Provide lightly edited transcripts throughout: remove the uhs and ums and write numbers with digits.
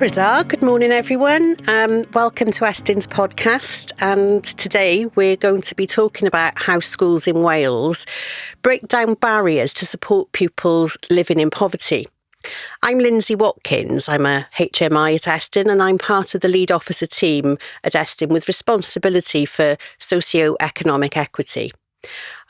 Bore good morning everyone. Welcome to Estyn's podcast, and today we're going to be talking about how schools in Wales break down barriers to support pupils living in poverty. I'm Lindsey Watkins, I'm a HMI at Estyn, and I'm part of the lead officer team at Estyn with responsibility for socio-economic equity.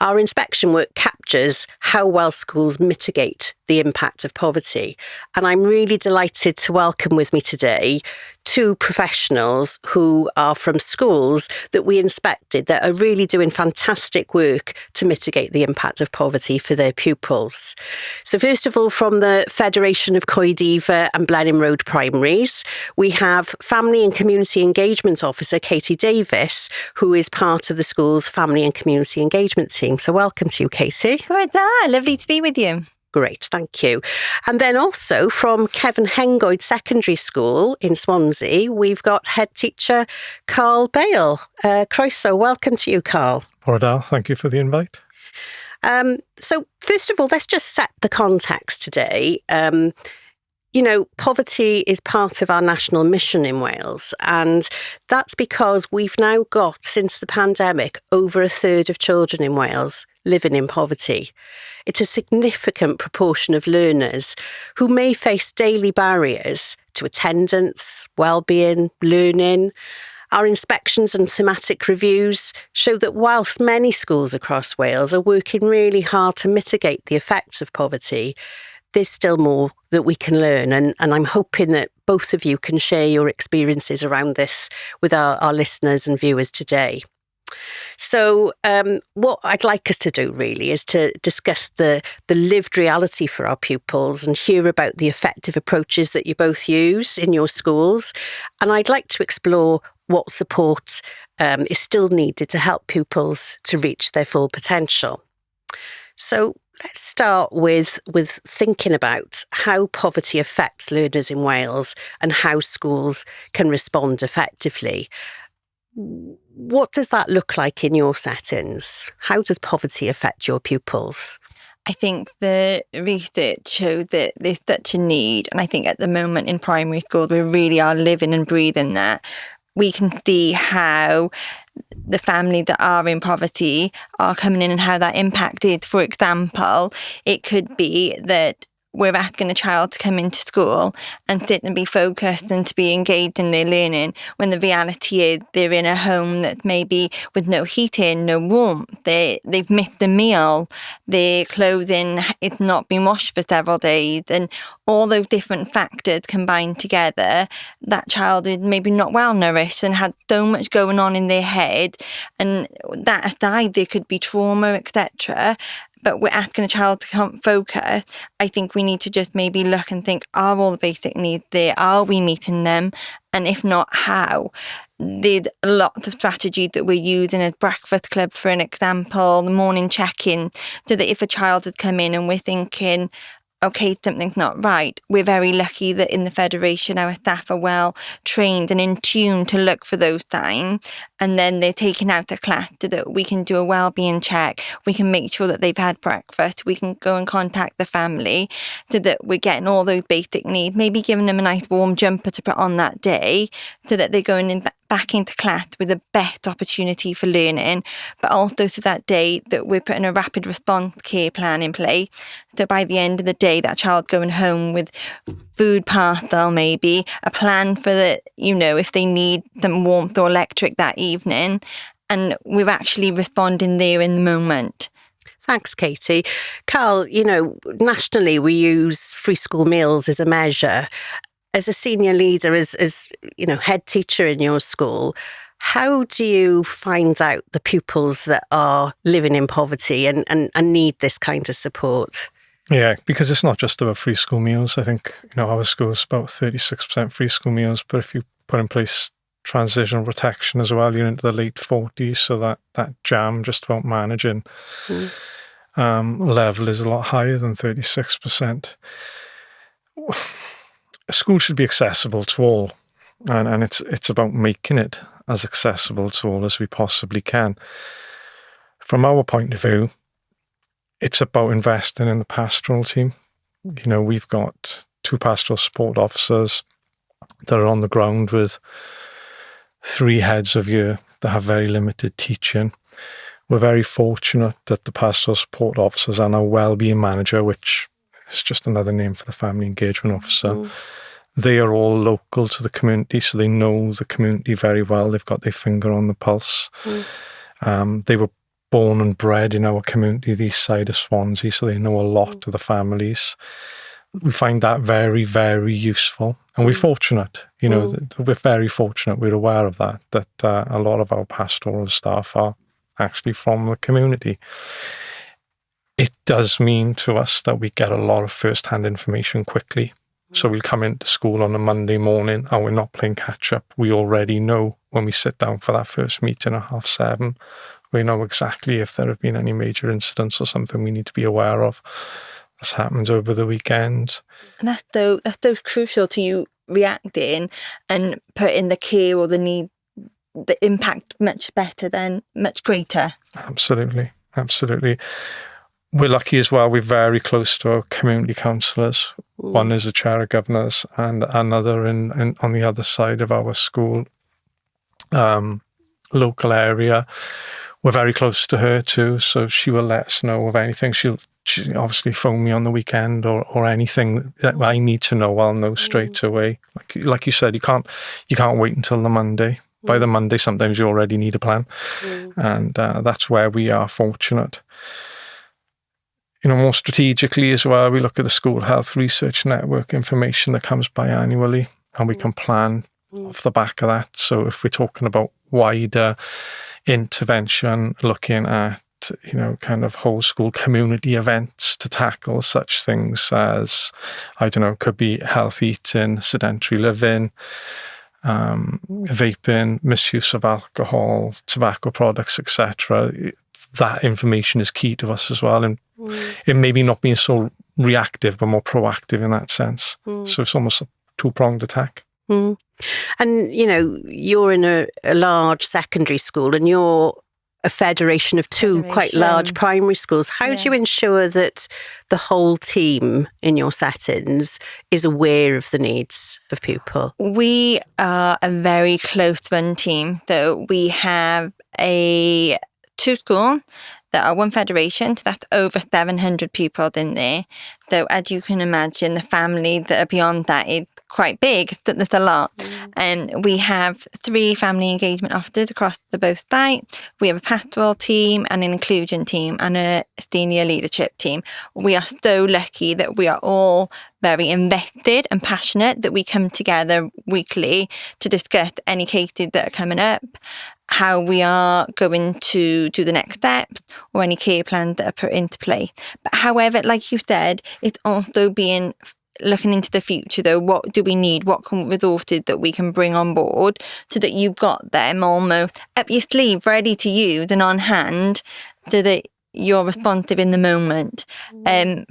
Our inspection work captures how well schools mitigate the impact of poverty, and I'm really delighted to welcome with me today two professionals who are from schools that we inspected that are really doing fantastic work to mitigate the impact of poverty for their pupils. So first of all, from the Federation of Coed Iver and Blenheim Road Primaries, we have Family and Community Engagement Officer Katie Davies, who is part of the school's Family and Community Engagement team. So welcome to you, Katie. Right there, lovely to be with you. Great, thank you. And then also from Cefn Hengoed Secondary School in Swansea, we've got Headteacher Bale. Croeso, welcome to you, Carl. Bore, thank you for the invite. So first of all, let's just set the context today. Poverty is part of our national mission in Wales, and that's because we've now got, since the pandemic, over a third of children in Wales living in poverty. It's a significant proportion of learners who may face daily barriers to attendance, well-being, learning. Our inspections and thematic reviews show that whilst many schools across Wales are working really hard to mitigate the effects of poverty, there's still more that we can learn, and I'm hoping that both of you can share your experiences around this with our listeners and viewers today. So what I'd like us to do really is to discuss the lived reality for our pupils and hear about the effective approaches that you both use in your schools. And I'd like to explore what support is still needed to help pupils to reach their full potential. So let's start with thinking about how poverty affects learners in Wales and how schools can respond effectively. What does that look like in your settings? How does poverty affect your pupils? I think the research showed that there's such a need, and I think at the moment in primary school we really are living and breathing that. We can see how the families that are in poverty are coming in and how that impacted. For example, it could be that we're asking a child to come into school and sit and be focused and to be engaged in their learning, when the reality is they're in a home that's maybe with no heating, no warmth, they've missed a meal, their clothing has not been washed for several days, and all those different factors combined together, that child is maybe not well nourished and had so much going on in their head, and that aside there could be trauma, etc. But we're asking a child to come focus. I think we need to just maybe look and think, are all the basic needs there? Are we meeting them? And if not, how? There's lots of strategies that we're using as breakfast club, for an example, the morning check-in, so that if a child has come in and we're thinking, okay, something's not right, we're very lucky that in the Federation our staff are well trained and in tune to look for those signs, and then they're taken out of class so that we can do a well-being check, we can make sure that they've had breakfast, we can go and contact the family so that we're getting all those basic needs, maybe giving them a nice warm jumper to put on that day so that they're going in back into class with the best opportunity for learning, but also so that day that we're putting a rapid response care plan in place. So by the end of the day, that child going home with food parcel, maybe a plan for if they need some warmth or electric that evening, and we're actually responding there in the moment. Thanks, Katie. Carl, nationally we use free school meals as a measure. As a senior leader, as head teacher in your school, how do you find out the pupils that are living in poverty and need this kind of support? Yeah, because it's not just about free school meals. I think, our school is about 36% free school meals, but if you put in place transitional protection as well, you're into the late 40s, so that jam just about managing level is a lot higher than 36%. A school should be accessible to all, and it's about making it as accessible to all as we possibly can. From our point of view, it's about investing in the pastoral team. We've got 2 pastoral support officers, that are on the ground with 3 heads of year that have very limited teaching. We're very fortunate that the pastoral support officers and our wellbeing manager, which is just another name for the family engagement officer, they are all local to the community, so they know the community very well. They've got their finger on the pulse. They were born and bred in our community, the east side of Swansea, so they know a lot of the families. We find that very, very useful. And we're fortunate, we're very fortunate. We're aware of that a lot of our pastoral staff are actually from the community. It does mean to us that we get a lot of first-hand information quickly. So we'll come into school on a Monday morning and we're not playing catch-up. We already know when we sit down for that first meeting at 7:30, we know exactly if there have been any major incidents or something we need to be aware of that's happened over the weekend. And that's crucial to you reacting and putting the care or the need, the impact much greater. Absolutely. We're lucky as well. We're very close to our community councillors. One is the chair of governors and another in on the other side of our school local area. We're very close to her too, so she will let us know of anything. She obviously phone me on the weekend or anything that I need to know. I'll know straight away. Like you said, you can't wait until the Monday. By the Monday, sometimes you already need a plan, and that's where we are fortunate. More strategically as well, we look at the School Health Research Network information that comes biannually, and we can plan off the back of that. So if we're talking about wider intervention, looking at, kind of whole school community events to tackle such things as, could be health eating, sedentary living, vaping, misuse of alcohol, tobacco products, etc. That information is key to us as well, and it may be not being so reactive but more proactive in that sense. So it's almost a two-pronged attack. And you're in a large secondary school and you're a federation of 2 quite large primary schools. How do you ensure that the whole team in your settings is aware of the needs of pupil? We are a very close-run team. So we have 2 schools that are one federation, so that's over 700 pupils in there. So as you can imagine, the family that are beyond that is quite big. There's a lot. And we have 3 family engagement officers across the both sites. We have a pastoral team and an inclusion team and a senior leadership team. We are so lucky that we are all very invested and passionate that we come together weekly to discuss any cases that are coming up, how we are going to do the next steps or any care plans that are put into play. But however, like you said, it's also looking into the future though. What do we need? What resources that we can bring on board so that you've got them almost up your sleeve, ready to use and on hand so that you're responsive in the moment.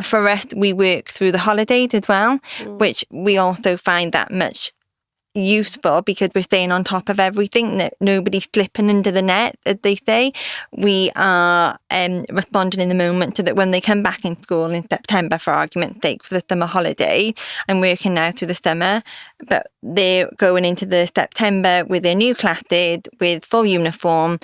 For us, we work through the holidays as well, which we also find that much useful because we're staying on top of everything, that nobody's slipping into the net, as they say. We are responding in the moment so that when they come back in school in September, for argument's sake, for the summer holiday, I'm working now through the summer, but they're going into the September with their new classes, with full uniform,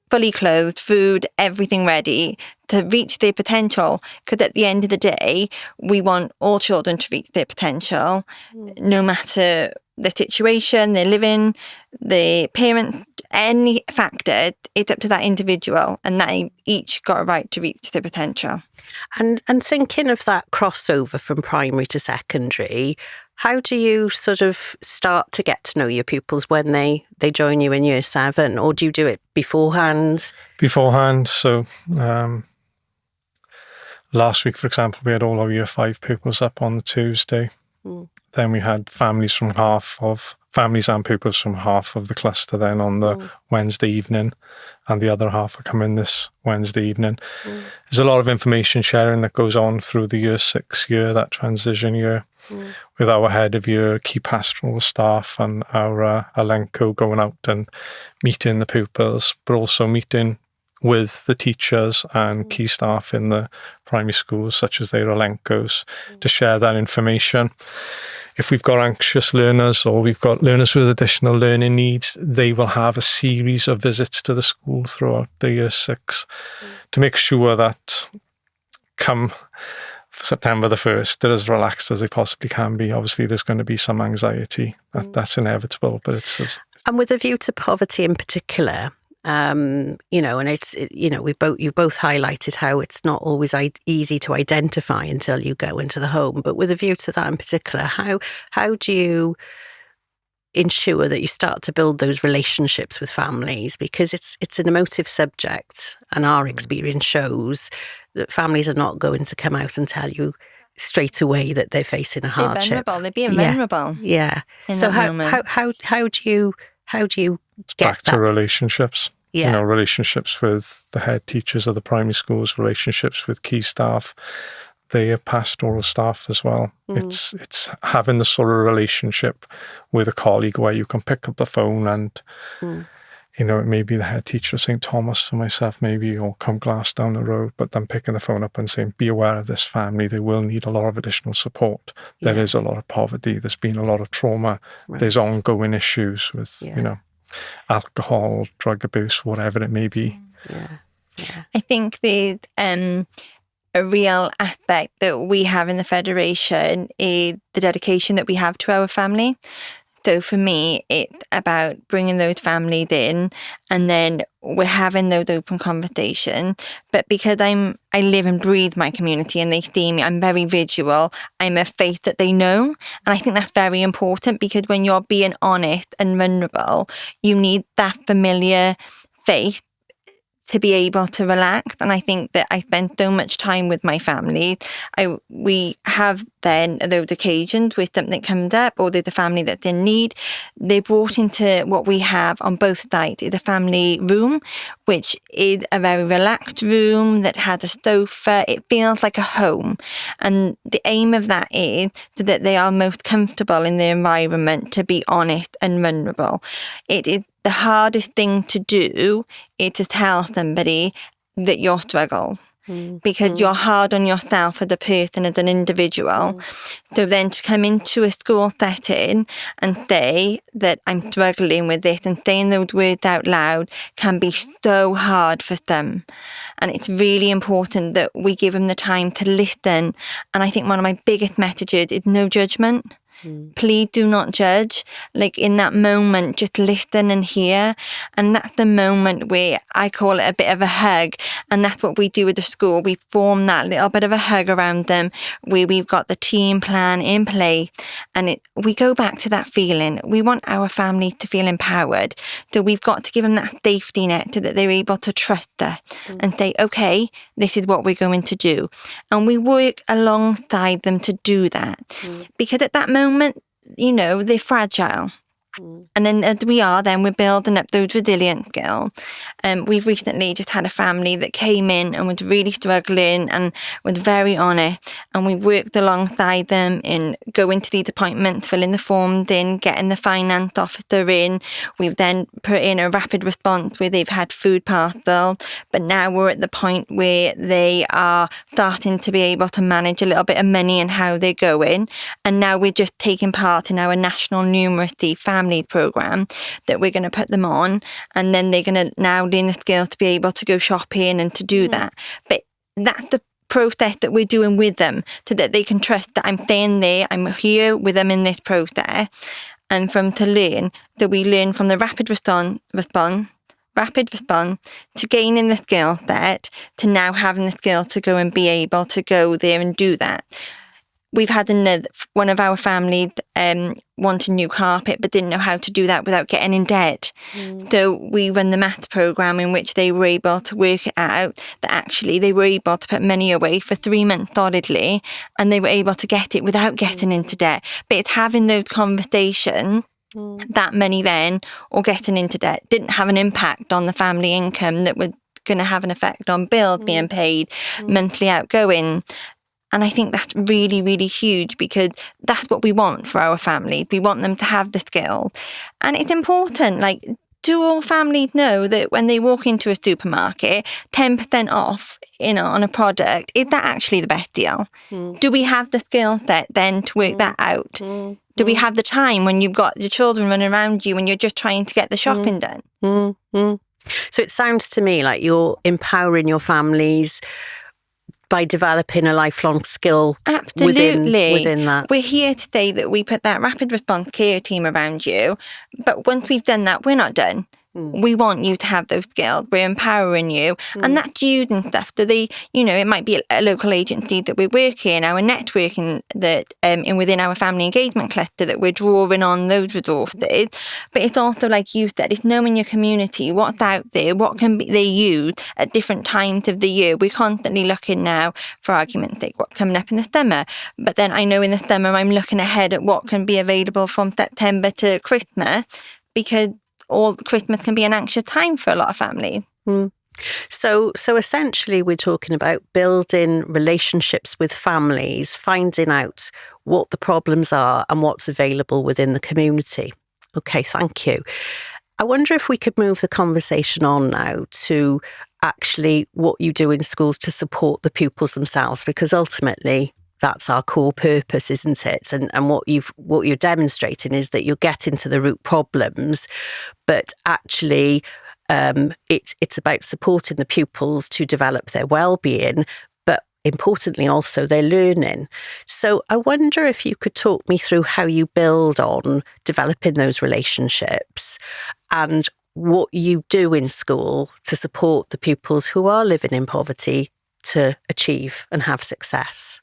fully clothed, food, everything ready to reach their potential. Because at the end of the day, we want all children to reach their potential, no matter the situation they're living, the parents, any factor. It's up to that individual, and they each got a right to reach their potential. And thinking of that crossover from primary to secondary, how do you sort of start to get to know your pupils when they join you in year 7, or do you do it beforehand? Beforehand. So last week, for example, we had all our year 5 pupils up on the Tuesday. Then we had families and pupils from half of the cluster then on the Wednesday evening, and the other half are coming this Wednesday evening. There's a lot of information sharing that goes on through the year 6 year, that transition year, with our head of year, key pastoral staff and our Elenco going out and meeting the pupils, but also meeting with the teachers and key staff in the primary schools, such as their Elencos, to share that information. if we've got anxious learners or we've got learners with additional learning needs, they will have a series of visits to the school throughout the year 6 to make sure that come September the 1st, they're as relaxed as they possibly can be. Obviously, there's going to be some anxiety. That's inevitable, but it's just... And with a view to poverty in particular, and you both highlighted how it's not always easy to identify until you go into the home. But with a view to that in particular, how do you ensure that you start to build those relationships with families? Because it's an emotive subject, and our experience shows that families are not going to come out and tell you straight away that they're facing a hardship. They're being vulnerable. Yeah. So how do you get back to relationships? Yeah. Relationships with the head teachers of the primary schools, relationships with key staff, their pastoral staff as well. It's having the sort of relationship with a colleague where you can pick up the phone and it may be the head teacher of St. Thomas or myself maybe, or come glass down the road, but then picking the phone up and saying, be aware of this family, they will need a lot of additional support. There is a lot of poverty, there's been a lot of trauma, there's ongoing issues with, alcohol, drug abuse, whatever it may be. I think the a real aspect that we have in the Federation is the dedication that we have to our family. So for me, it's about bringing those families in, and then we're having those open conversations. But because I live and breathe my community and they see me, I'm very visual. I'm a face that they know. And I think that's very important, because when you're being honest and vulnerable, you need that familiar face to be able to relax. And I think that I spend so much time with my family. We have then those occasions where something comes up or there's a family that's in need. They brought into what we have on both sides is a family room, which is a very relaxed room that has a sofa. It feels like a home. And the aim of that is so that they are most comfortable in the environment to be honest and vulnerable. It is the hardest thing to do is to tell somebody that you're struggling, because you're hard on yourself as a person, as an individual. So then to come into a school setting and say that I'm struggling with this and saying those words out loud can be so hard for some. And it's really important that we give them the time to listen. And I think one of my biggest messages is no judgment. Please do not judge. Like in that moment, just listen and hear. And that's the moment where I call it a bit of a hug. And that's what we do with the school. We form that little bit of a hug around them where we've got the team plan in place. And we go back to that feeling. We want our family to feel empowered. So we've got to give them that safety net so that they're able to trust us and say, okay, this is what we're going to do. And we work alongside them to do that. Because at that moment, they're fragile. And then as we're building up those resilient skills. We've recently just had a family that came in and was really struggling and was very honest. And we worked alongside them in going to these appointments, filling the forms in, getting the finance officer in. We've then put in a rapid response where they've had food parcel. But now we're at the point where they are starting to be able to manage a little bit of money and how they're going. And now we're just taking part in our national numeracy family program that we're going to put them on, and then they're going to now learn the skill to be able to go shopping and to do that. But that's the process that we're doing with them, so that they can trust that I'm staying there, I'm here with them in this process, and from to learn that we learn from the rapid response to gaining the skill set to now having the skill to go and be able to go there and do that. We've had one of our families want a new carpet but didn't know how to do that without getting in debt. So we run the maths programme in which they were able to work it out that actually they were able to put money away for 3 months solidly, and they were able to get it without getting into debt. But it's having those conversations, that money then, or getting into debt, didn't have an impact on the family income that was going to have an effect on bills being paid, monthly outgoing. And I think that's really, really huge, because that's what we want for our families. We want them to have the skill. And it's important, do all families know that when they walk into a supermarket, 10% off, on a product, is that actually the best deal? Do we have the skill set then to work that out? Do we have the time when you've got your children running around you and you're just trying to get the shopping done? So it sounds to me like you're empowering your families by developing a lifelong skill. Absolutely. Within that. We're here to say that we put that rapid response care team around you, but once we've done that, we're not done. We want you to have those skills. We're empowering you. And that's using stuff. So it might be a local agency that we're working, our networking that within our family engagement cluster that we're drawing on those resources. But it's also, like you said, it's knowing your community, what's out there, what can they use at different times of the year. We're constantly looking now, for argument's sake, what's coming up in the summer. But then I know in the summer I'm looking ahead at what can be available from September to Christmas, because all Christmas can be an anxious time for a lot of families. So essentially we're talking about building relationships with families, finding out what the problems are and what's available within the community. Okay, thank you. I wonder if we could move the conversation on now to actually what you do in schools to support the pupils themselves, because ultimately that's our core purpose, isn't it? And what you're demonstrating is that you're getting to the root problems, but actually it's about supporting the pupils to develop their well-being, but importantly also their learning. So I wonder if you could talk me through how you build on developing those relationships and what you do in school to support the pupils who are living in poverty to achieve and have success.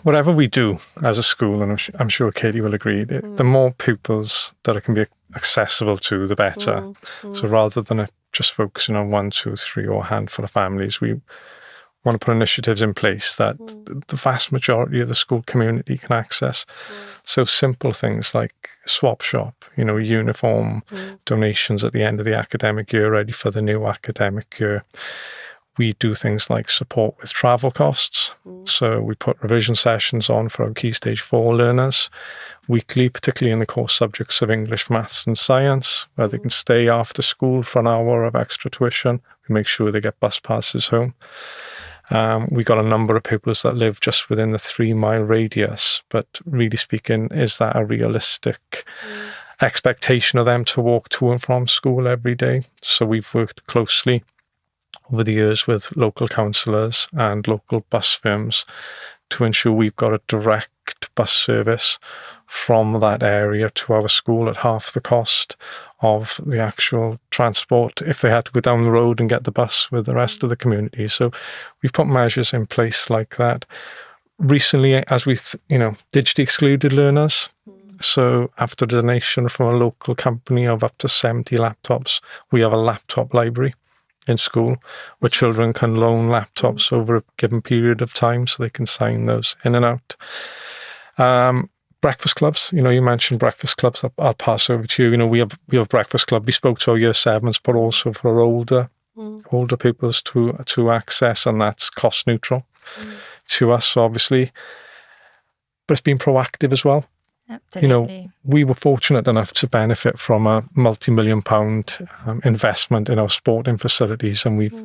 Whatever we do as a school, and I'm sure Katie will agree, the more pupils that it can be accessible to, the better. So rather than just focusing on 1, 2, 3 or a handful of families, we want to put initiatives in place that the vast majority of the school community can access. So simple things like swap shop, uniform donations at the end of the academic year, ready for the new academic year. We do things like support with travel costs. So we put revision sessions on for our Key Stage 4 learners weekly, particularly in the core subjects of English, maths and science, where they can stay after school for an hour of extra tuition. We make sure they get bus passes home. We got a number of pupils that live just within the 3-mile radius, but really speaking, is that a realistic expectation of them to walk to and from school every day? So we've worked closely over the years with local councillors and local bus firms to ensure we've got a direct bus service from that area to our school at half the cost of the actual transport if they had to go down the road and get the bus with the rest of the community. So we've put measures in place like that. Recently, as we've, digitally excluded learners, so after a donation from a local company of up to 70 laptops, we have a laptop library in school where children can loan laptops over a given period of time so they can sign those in and out. Breakfast clubs, you mentioned breakfast clubs. I'll pass over to you. We have breakfast club. We spoke to our year 7s, but also for older pupils to access, and that's cost neutral to us, obviously. But it's been proactive as well. Absolutely. We were fortunate enough to benefit from a multi-million-pound investment in our sporting facilities, and we've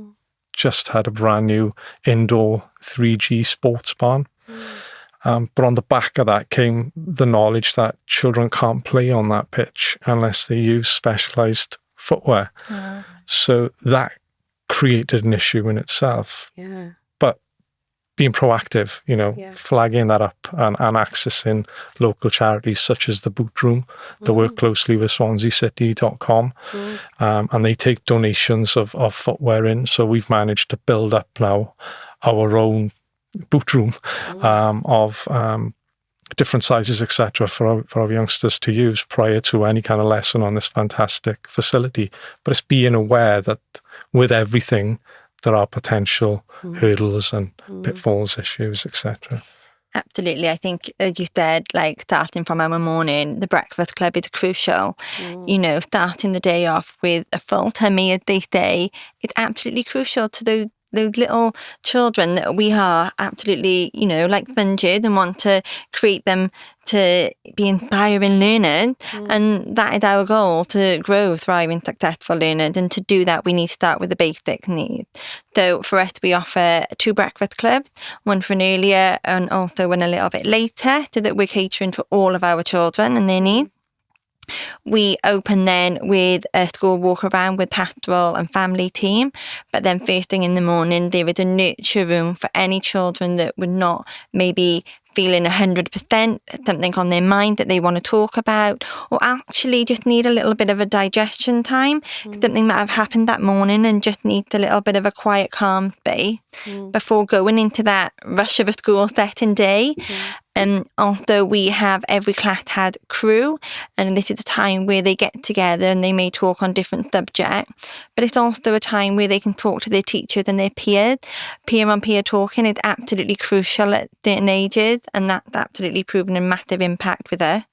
just had a brand new indoor 3G sports barn. But on the back of that came the knowledge that children can't play on that pitch unless they use specialised footwear. So that created an issue in itself. Yeah. But being proactive, flagging that up and accessing local charities such as the Boot Room that work closely with SwanseaCity.com, and they take donations of footwear in. So we've managed to build up now our own boot room of different sizes, etc., for our youngsters to use prior to any kind of lesson on this fantastic facility. But it's being aware that with everything, there are potential hurdles and pitfalls, issues, etc. Absolutely. I think, as you said, starting from our morning, the breakfast club is crucial. Starting the day off with a full tummy, as they say, it's absolutely crucial to those little children that we are absolutely, like sponges and want to create them to be inspiring learners. And that is our goal, to grow thriving, successful learners. And to do that, we need to start with the basic needs. So for us, we offer 2 breakfast clubs, one for an earlier and also one a little bit later, so that we're catering for all of our children and their needs. We open then with a school walk around with pastoral and family team, but then first thing in the morning there is a nurture room for any children that would not maybe feeling 100%, something on their mind that they want to talk about, or actually just need a little bit of a digestion time, something that have happened that morning and just needs a little bit of a quiet, calm space before going into that rush of a school setting day. Also, we have every class had crew, and this is a time where they get together and they may talk on different subjects, but it's also a time where they can talk to their teachers and their peers. Peer-on-peer talking is absolutely crucial at certain ages, and that's absolutely proven a massive impact with us.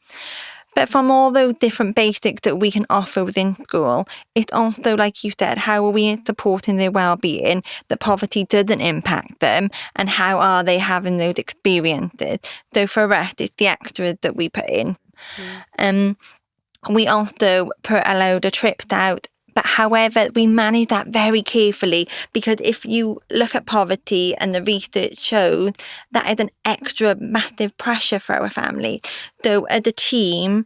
But from all those different basics that we can offer within school, it's also, like you said, how are we supporting their well-being, that poverty doesn't impact them, and how are they having those experiences? So for us, it's the extras that we put in. We also allowed a trip out, but however, we manage that very carefully, because if you look at poverty, and the research shows that is an extra massive pressure for our family. So as a team,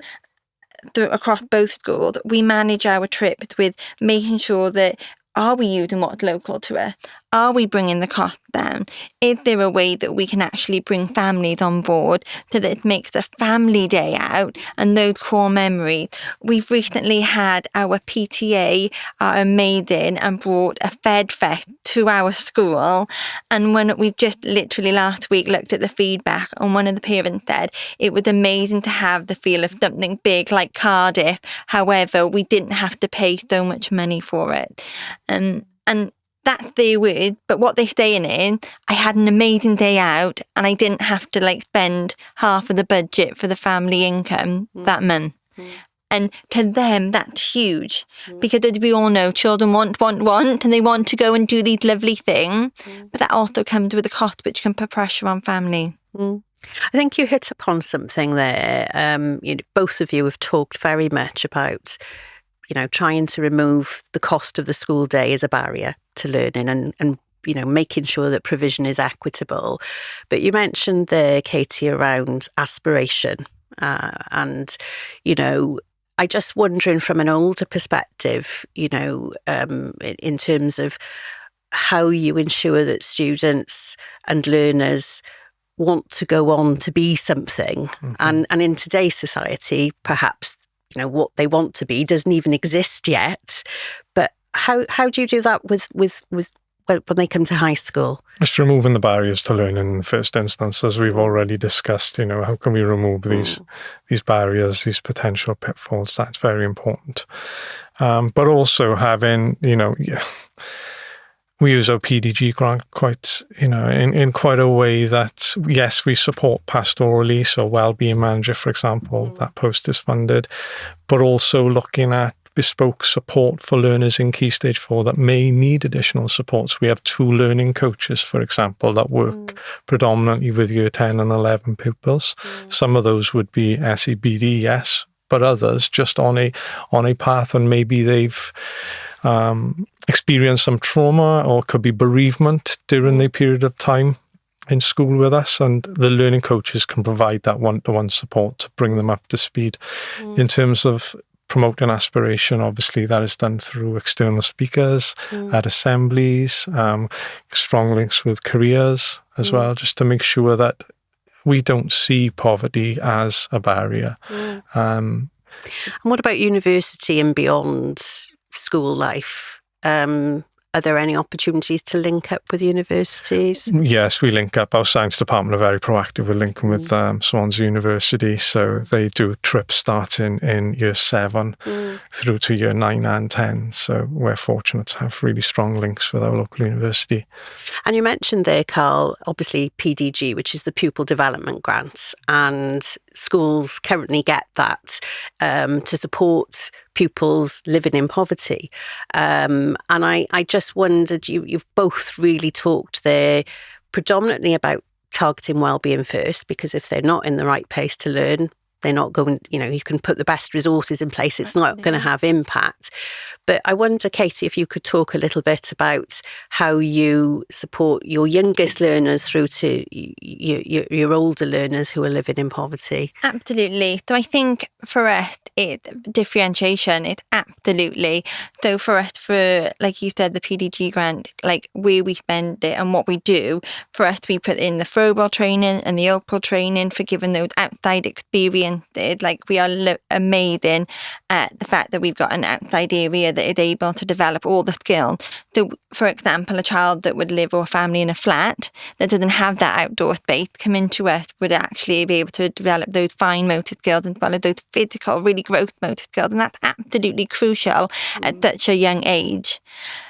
across both schools, we manage our trips with making sure that, are we using what's local to us? Are we bringing the cost down? Is there a way that we can actually bring families on board so that it makes a family day out and those core memories? We've recently had our PTA are amazing and brought a Fed Fest to our school. And when we've just literally last week looked at the feedback, and one of the parents said it was amazing to have the feel of something big like Cardiff. However, we didn't have to pay so much money for it. And that's their word, but what they're saying is, I had an amazing day out and I didn't have to spend half of the budget for the family income that month. And to them, that's huge, because as we all know, children want, and they want to go and do these lovely things, but that also comes with a cost which can put pressure on family. I think you hit upon something there. Both of you have talked very much about trying to remove the cost of the school day as a barrier to learning, and making sure that provision is equitable. But you mentioned there, Katie, around aspiration. And I just wondering from an older perspective, in terms of how you ensure that students and learners want to go on to be something. And in today's society, perhaps what they want to be doesn't even exist yet. But how do you do that with when they come to high school? It's removing the barriers to learning in the first instance, as we've already discussed. How can we remove these barriers, these potential pitfalls? That's very important. But also having, we use our PDG grant quite, in quite a way that, yes, we support pastorally, so wellbeing manager, for example, that post is funded, but also looking at bespoke support for learners in Key Stage 4 that may need additional supports. We have 2 learning coaches, for example, that work predominantly with Year 10 and 11 pupils. Some of those would be SEBD, yes, but others just on a path, and maybe they've experienced some trauma, or could be bereavement during the period of time in school with us, and the learning coaches can provide that one-to-one support to bring them up to speed. In terms of promoting aspiration, obviously that is done through external speakers at assemblies, strong links with careers as well, just to make sure that we don't see poverty as a barrier. And what about university and beyond school life? Are there any opportunities to link up with universities? Yes, we link up. Our science department are very proactive. We're linking with Swansea University. So they do trips starting in Year 7 through to Year 9 and 10. So we're fortunate to have really strong links with our local university. And you mentioned there, Carl, obviously PDG, which is the Pupil Development Grant. And schools currently get that to support pupils living in poverty. And I just wondered, you've both really talked there predominantly about targeting wellbeing first, because if they're not in the right place to learn, they're not going, you can put the best resources in place, it's not going to have impact. But I wonder, Katie, if you could talk a little bit about how you support your youngest learners through to your older learners who are living in poverty. Absolutely. So I think for us, it's differentiation. It's absolutely. So for us, for, like you said, the PDG grant, like where we spend it and what we do, for us, we put in the throwball training and the opal training for giving those outside experiences. Like we are amazing at the fact that we've got an outside area that is able to develop all the skills. So, for example, a child that would live, or a family in a flat that doesn't have that outdoor space, come into us would actually be able to develop those fine motor skills as well as those physical, really gross motor skills. And that's absolutely crucial at such a young age.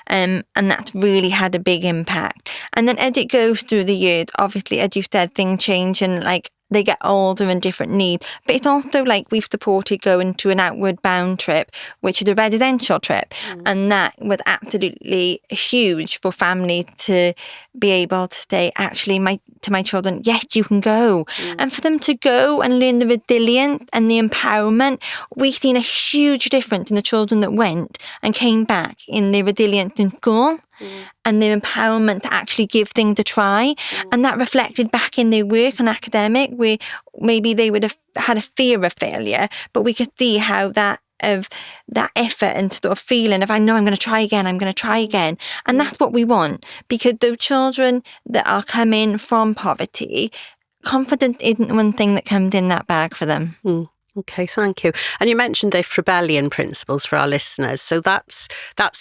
And that's really had a big impact. And then as it goes through the years, obviously, as you said, things change and like they get older and different needs. But it's also like we've supported going to an outward bound trip, which is a residential trip. And that was absolutely huge for families to be able to say, actually, to my children, yes, you can go. And for them to go and learn the resilience and the empowerment, we've seen a huge difference in the children that went and came back in their resilience in school. And their empowerment to actually give things a try. And that reflected back in their work and academic, where maybe they would have had a fear of failure, but we could see how that effort and sort of feeling of, I know I'm going to try again. And that's what we want, because those children that are coming from poverty, confidence isn't one thing that comes in that bag for them. Okay, thank you. And you mentioned the Rebellion principles for our listeners. So that's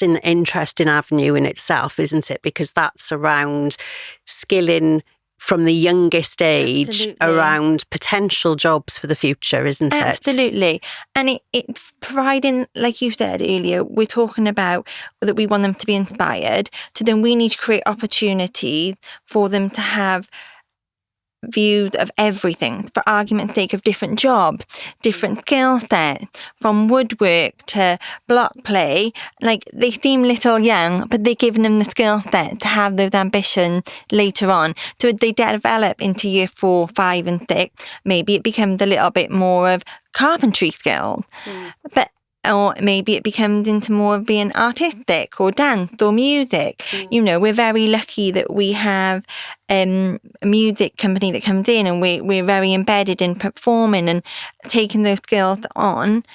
an interesting avenue in itself, isn't it? Because that's around skilling from the youngest age around potential jobs for the future, isn't it? Absolutely. And it's providing, like you said earlier, we're talking about that we want them to be inspired. So then we need to create opportunities for them to have views of everything, for argument's sake, of different jobs, different skill sets, from woodwork to block play. Like, they seem little young, but they're giving them the skill set to have those ambitions later on. So as they develop into year 4, 5 and 6, maybe it becomes a little bit more of carpentry skills. Or maybe it becomes into more of being artistic or dance or music. We're very lucky that we have a music company that comes in, and we're very embedded in performing and taking those skills on.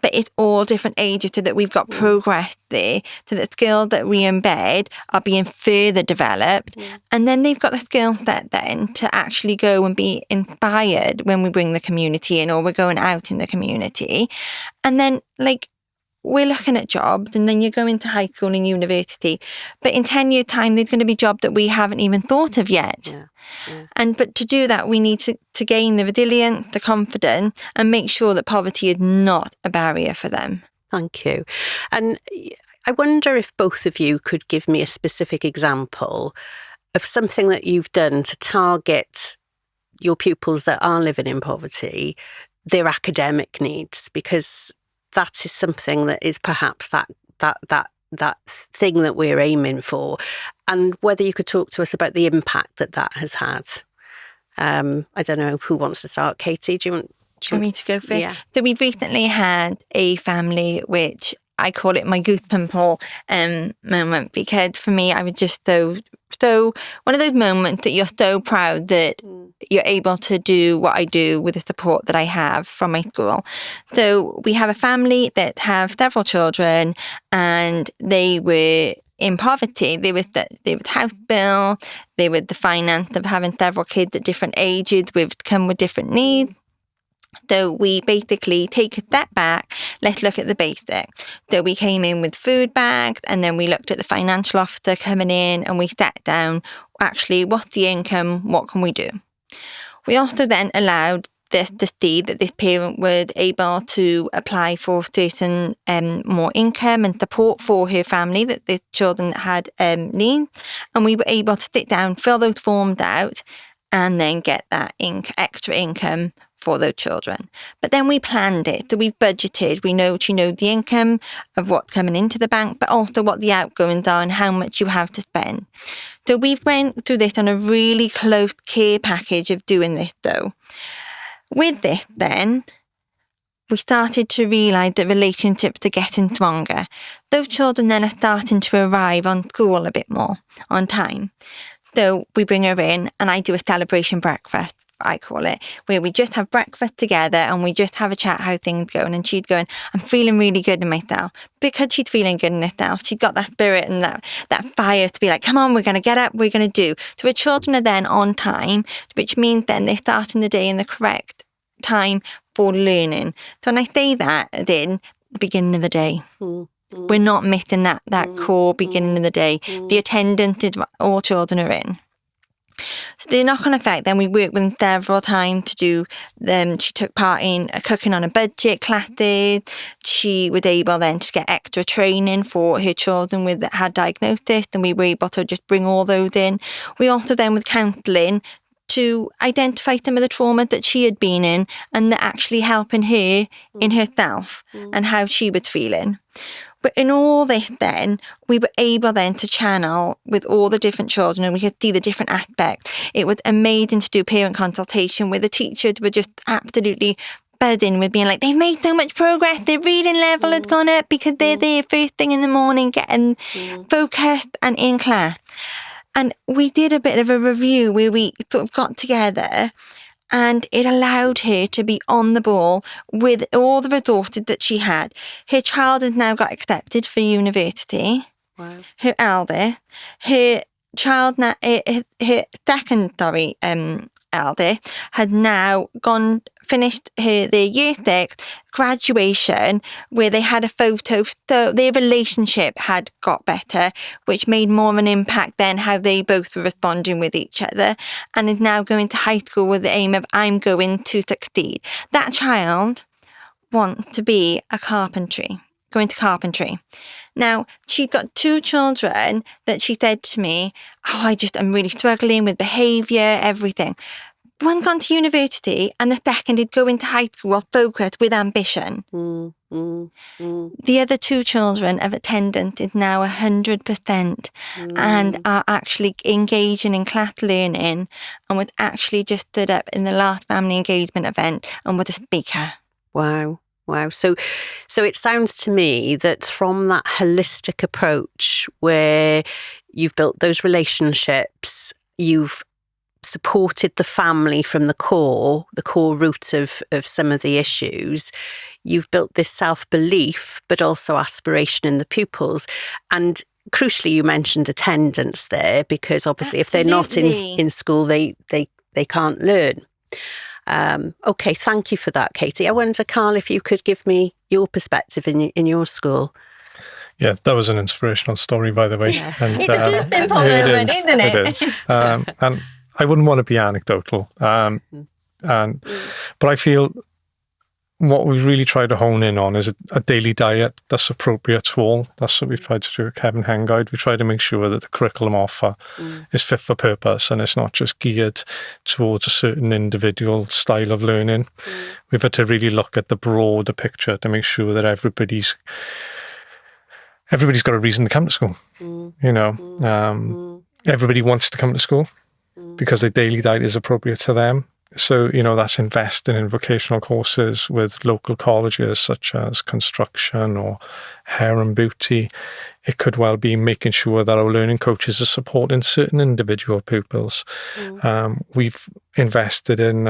But it's all different ages, so that we've got progress there. So the skills that we embed are being further developed. And then they've got the skill set then to actually go and be inspired when we bring the community in, or we're going out in the community. And then, like, we're looking at jobs, and then you go into high school and university. But in 10 years' time, there's going to be jobs that we haven't even thought of yet. But to do that, we need to gain the resilience, the confidence, and make sure that poverty is not a barrier for them. Thank you. And I wonder if both of you could give me a specific example of something that you've done to target your pupils that are living in poverty, their academic needs, because that is something that is perhaps that thing that we're aiming for, and whether you could talk to us about the impact that has had. I don't know who wants to start. Katie, do you want me to go first? Yeah. So we've recently had a family, which I call it my goosebump moment, because for me, I was just so one of those moments that you're so proud that you're able to do what I do with the support that I have from my school. So we have a family that have several children, and they were in poverty. There was house bill, there was the finance of having several kids at different ages come with different needs. So we basically take a step back, let's look at the basics. So we came in with food bags, and then we looked at the financial officer coming in, and we sat down, actually, what's the income, what can we do? We also then allowed this to see that this parent was able to apply for certain more income and support for her family, that the children had needs, and we were able to sit down, fill those forms out, and then get that extra income for those children. But then we planned it. So we've budgeted. We know the income of what's coming into the bank, but also what the outgoings are and how much you have to spend. So we've went through this on a really close care package of doing this though. With this then, we started to realise that relationships are getting stronger. Those children then are starting to arrive on school a bit more on time. So we bring her in and I do a celebration breakfast, I call it, where we just have breakfast together and we just have a chat how things going. And she'd go, I'm feeling really good in myself. Because she's feeling good in herself, she's got that spirit and that fire to be like, come on, we're going to get up, we're going to do. So her children are then on time, which means then they're starting the day in the correct time for learning. So when I say that, then the beginning of the day. We're not missing that core beginning of the day. The attendance is what all children are in. So the knock-on effect, then we worked with them several times to do she took part in cooking on a budget classes. She was able then to get extra training for her children that had diagnosis, and we were able to just bring all those in. We also then with counselling to identify some of the trauma that she had been in and that actually helping her in herself and how she was feeling. But in all this then, we were able then to channel with all the different children and we could see the different aspects. It was amazing to do parent consultation where the teachers were just absolutely buzzing with being like, they've made so much progress, their reading level has gone up because they're there first thing in the morning getting focused and in class. And we did a bit of a review where we sort of got together and it allowed her to be on the ball with all the resources that she had. Her child has now got accepted for university. Wow. Her eldest, her child now, her second, eldest, had now finished their year 6 graduation where they had a photo, so their relationship had got better, which made more of an impact than how they both were responding with each other, and is now going to high school with the aim of I'm going to succeed. That child wants to be going to carpentry. Now, she's got 2 children that she said to me, I'm really struggling with behaviour, everything. One's gone to university and the second is going to high school focused with ambition. The other 2 children of attendance is now 100% and are actually engaging in class learning and was actually just stood up in the last family engagement event and was a speaker. Wow. So it sounds to me that from that holistic approach where you've built those relationships, you've supported the family from the core root of some of the issues. You've built this self-belief, but also aspiration in the pupils. And crucially, you mentioned attendance there, because obviously if they're not in school, they can't learn. Okay, thank you for that, Katie. I wonder, Carl, if you could give me your perspective in your school. Yeah, that was an inspirational story, by the way. Yeah. And, it's a good simple moment, isn't it? It is. And I wouldn't want to be anecdotal. But I feel what we've really tried to hone in on is a daily diet that's appropriate to all. That's what we've tried to do at Cefn Hengoed. We try to make sure that the curriculum offer is fit for purpose and it's not just geared towards a certain individual style of learning. We've had to really look at the broader picture to make sure that everybody's got a reason to come to school. Everybody wants to come to school because their daily diet is appropriate to them. So, that's investing in vocational courses with local colleges such as construction or hair and beauty. It could well be making sure that our learning coaches are supporting certain individual pupils. We've invested in,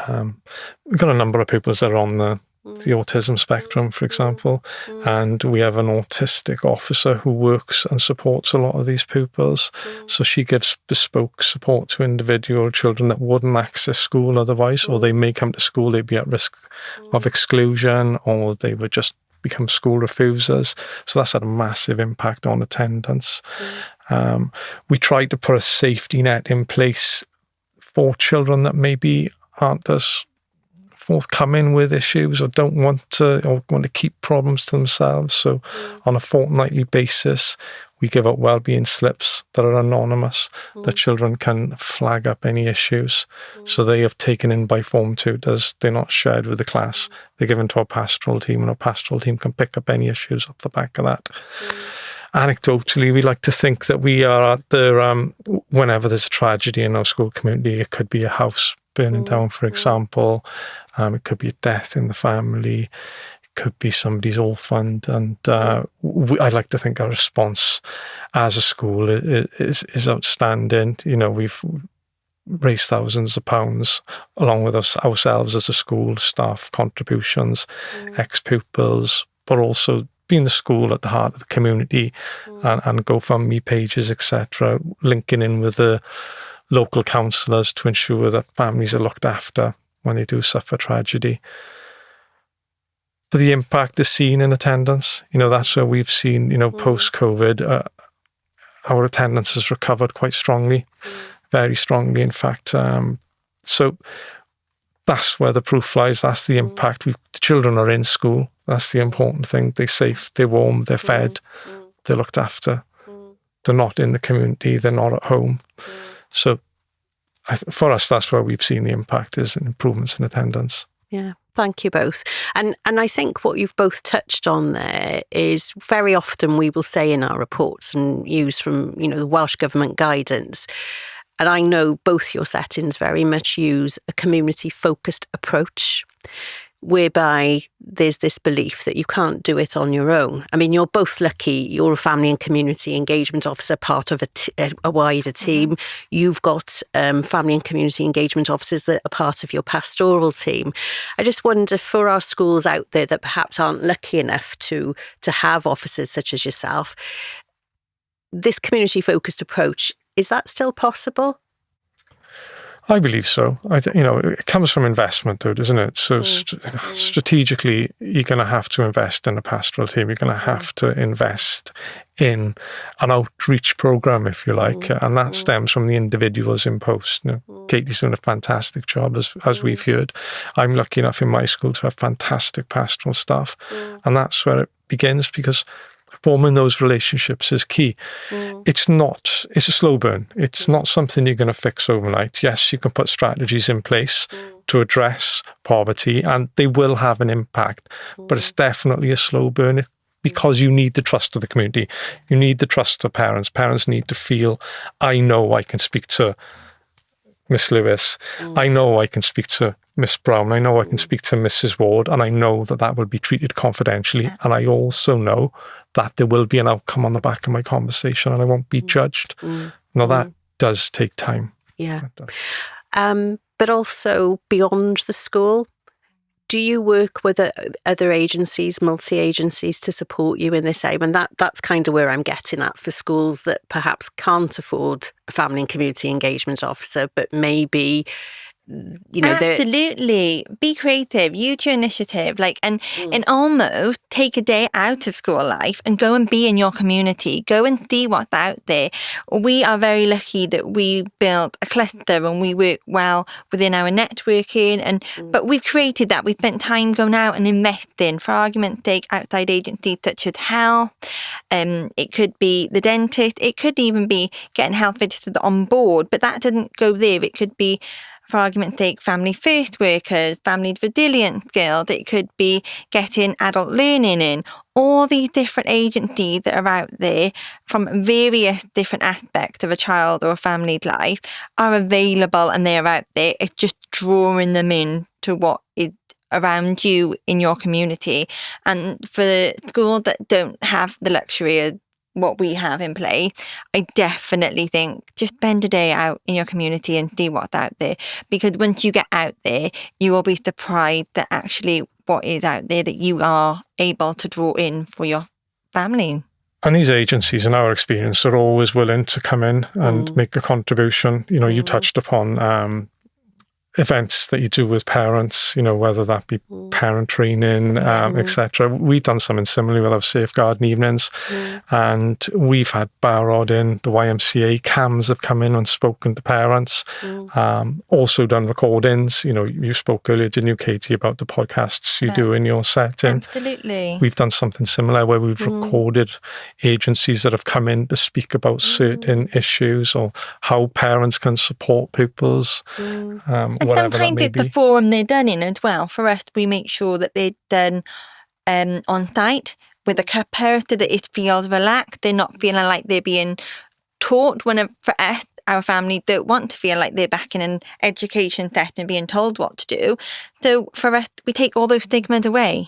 we've got a number of pupils that are on the autism spectrum, for example, and we have an autistic officer who works and supports a lot of these pupils. So she gives bespoke support to individual children that wouldn't access school otherwise, or they may come to school, they'd be at risk of exclusion, or they would just become school refusers. So that's had a massive impact on attendance. We tried to put a safety net in place for children that maybe aren't as forthcoming with issues or want to keep problems to themselves. So on a fortnightly basis, We give out wellbeing slips that are anonymous, that children can flag up any issues. So they are taken in by Form 2. They're not shared with the class. They're given to our pastoral team, and our pastoral team can pick up any issues off the back of that. Anecdotally, we like to think that we are at the, whenever there's a tragedy in our school community, it could be a house burning down, for example. It could be a death in the family. Could be somebody's orphaned, and I'd like to think our response as a school is outstanding. We've raised thousands of pounds along with ourselves as a school, staff contributions, ex-pupils, but also being the school at the heart of the community, and GoFundMe pages, etc., linking in with the local councillors to ensure that families are looked after when they do suffer tragedy. But the impact is seen in attendance. That's where we've seen, post-COVID, our attendance has recovered quite strongly, very strongly, in fact. So that's where the proof lies. That's the impact. The children are in school. That's the important thing. They're safe, they're warm, they're fed, they're looked after. They're not in the community, they're not at home. So for us, that's where we've seen the impact, is improvements in attendance. Yeah, thank you both. And I think what you've both touched on there is very often we will say in our reports and use from, the Welsh Government guidance, and I know both your settings very much use a community-focused approach, whereby there's this belief that you can't do it on your own. I mean, you're both lucky. You're a family and community engagement officer, part of a wider team. You've got family and community engagement officers that are part of your pastoral team. I just wonder, for our schools out there that perhaps aren't lucky enough to have officers such as yourself, this community-focused approach, is that still possible? I believe so. It comes from investment, though, doesn't it? So strategically, you're going to have to invest in a pastoral team. You're going to have to invest in an outreach program, if you like, and that stems from the individuals in post. Katie's doing a fantastic job, as we've heard. I'm lucky enough in my school to have fantastic pastoral staff, and that's where it begins, because forming those relationships is key. It's a slow burn. It's not something you're going to fix overnight. Yes, you can put strategies in place to address poverty, and they will have an impact, but it's definitely a slow burn, because you need the trust of the community. You need the trust of parents. Parents need to feel, I know I can speak to Miss Lewis. I know I can speak to Miss Brown. I know I can speak to Mrs. Ward, and I know that will be treated confidentially. And I also know that there will be an outcome on the back of my conversation, and I won't be judged. Now, that does take time. Yeah. But also beyond the school, do you work with other agencies, multi-agencies, to support you in this aim? And that's kind of where I'm getting at, for schools that perhaps can't afford a family and community engagement officer, but maybe, absolutely, be creative, use your initiative, and almost take a day out of school life and go and be in your community, go and see what's out there. We are very lucky that we built a cluster and we work well within our networking, but we've created that. We've spent time going out and investing, for argument's sake, outside agencies such as health. It could be the dentist. It could even be getting health visitors on board, but that doesn't go there. It could be, for argument's sake, family first workers, family resilience skills. It could be getting adult learning in. All these different agencies that are out there from various different aspects of a child or a family's life are available, and they're out there. It's just drawing them in to what is around you in your community. And for the schools that don't have the luxury of what we have in place, I definitely think just spend a day out in your community and see what's out there, because once you get out there, you will be surprised that actually what is out there that you are able to draw in for your family. And these agencies, in our experience, are always willing to come in and make a contribution. You touched upon events that you do with parents, whether that be parent training, etc. We've done something similar with our safeguarding evenings, and we've had Barod in, the YMCA, CAMs have come in and spoken to parents, also done recordings. You spoke earlier, didn't you, Katie, about the podcasts you do in your setting? Absolutely. We've done something similar where we've recorded agencies that have come in to speak about certain issues or how parents can support pupils. And sometimes it's the forum they're done in as well. For us, we make sure that they're done on site with a cuppa so that it feels relaxed. They're not feeling like they're being taught. For us, our family don't want to feel like they're back in an education setting being told what to do. So for us, we take all those stigmas away.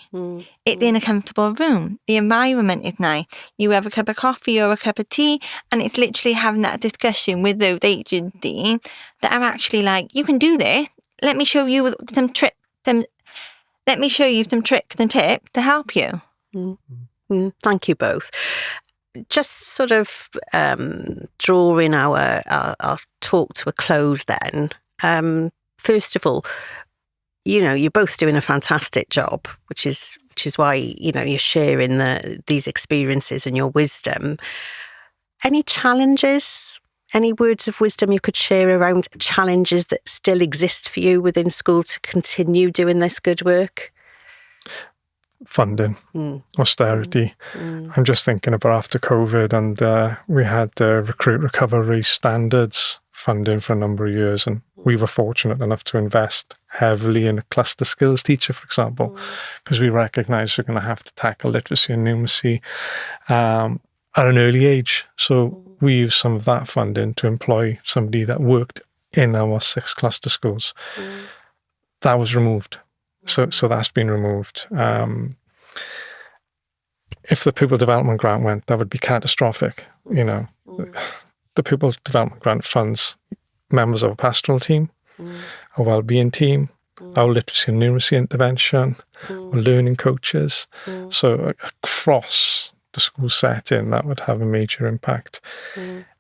It's in a comfortable room. The environment is nice. You have a cup of coffee or a cup of tea, and it's literally having that discussion with those agencies that are actually like, you can do this. Let me show you some tricks. Let me show you some tricks and tips to help you. Thank you both. Just sort of drawing our talk to a close then. First of all, you're both doing a fantastic job, which is why, you're sharing these experiences and your wisdom. Any challenges? Any words of wisdom you could share around challenges that still exist for you within school to continue doing this good work? Funding, austerity. I'm just thinking about after COVID, and we had recruit recovery standards funding for a number of years, and we were fortunate enough to invest heavily in a cluster skills teacher, for example, because we recognised we're going to have to tackle literacy and numeracy at an early age. So we used some of that funding to employ somebody that worked in our 6 cluster schools. That was removed. So that's been removed. If the pupil development grant went, that would be catastrophic. The pupil development grant funds members of a pastoral team, a wellbeing team, our literacy and numeracy intervention, learning coaches. So across the school setting, that would have a major impact.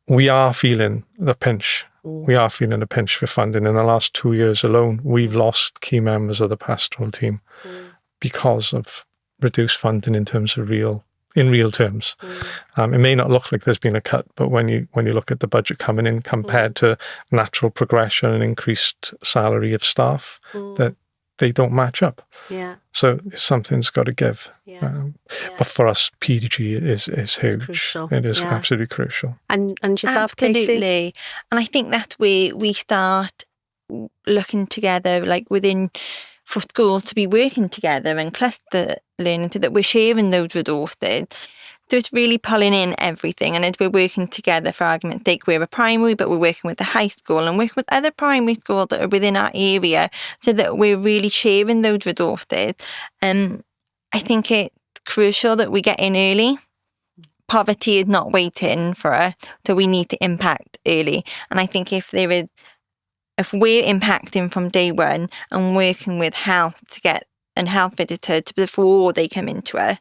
We are feeling the pinch. We are feeling a pinch for funding. In the last 2 years alone, we've lost key members of the pastoral team because of reduced funding in real terms. It may not look like there's been a cut, but when you look at the budget coming in compared to natural progression and increased salary of staff, that they don't match up. So something's got to give. But for us, PDG is huge. Crucial. It is absolutely crucial. And yourself, Katie? Absolutely. And I think that's where we start looking together, like within for schools to be working together and cluster learning so that we're sharing those resources. So it's really pulling in everything. And as we're working together, for argument's sake, we're a primary, but we're working with the high school and working with other primary schools that are within our area so that we're really sharing those resources. I think it's crucial that we get in early. Poverty is not waiting for us, so we need to impact early. And I think if we're impacting from day one and working with health to get and health visitors before they come into us,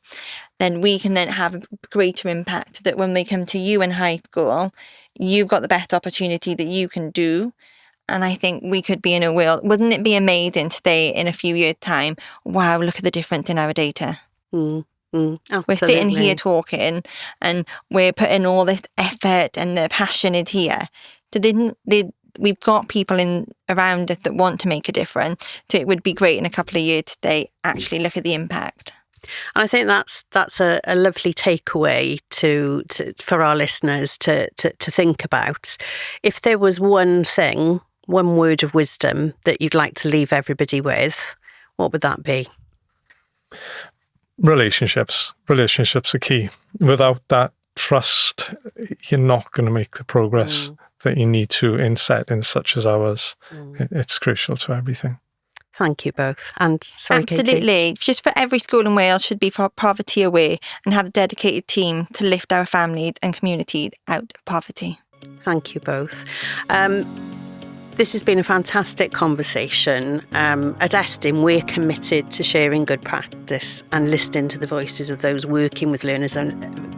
then we can then have a greater impact that when they come to you in high school, you've got the best opportunity that you can do. And I think we could be in a world, wouldn't it be amazing to say in a few years' time, wow, look at the difference in our data. We're sitting here talking and we're putting all this effort and the passion is here. So we've got people around us that want to make a difference. So it would be great in a couple of years to say, actually look at the impact. And I think that's a lovely takeaway for our listeners to think about. If there was one word of wisdom that you'd like to leave everybody with, what would that be? Relationships. Relationships are key. Without that trust, you're not going to make the progress that you need to in settings such as ours. It's crucial to everything. Thank you both. And sorry, absolutely. Katie. Just for every school in Wales should be poverty aware and have a dedicated team to lift our families and communities out of poverty. Thank you both. This has been a fantastic conversation. At Estyn, we're committed to sharing good practice and listening to the voices of those working with learners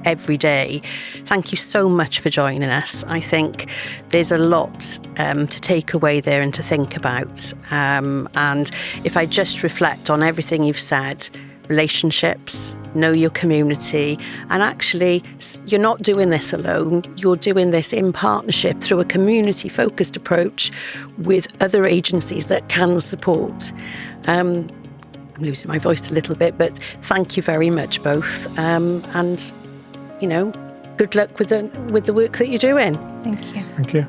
every day. Thank you so much for joining us. I think there's a lot to take away there and to think about. And if I just reflect on everything you've said, relationships, know your community, and actually you're not doing this alone, you're doing this in partnership through a community-focused approach with other agencies that can support. I'm losing my voice a little bit, but thank you very much both, and good luck with the work that you're doing. Thank you. Thank you.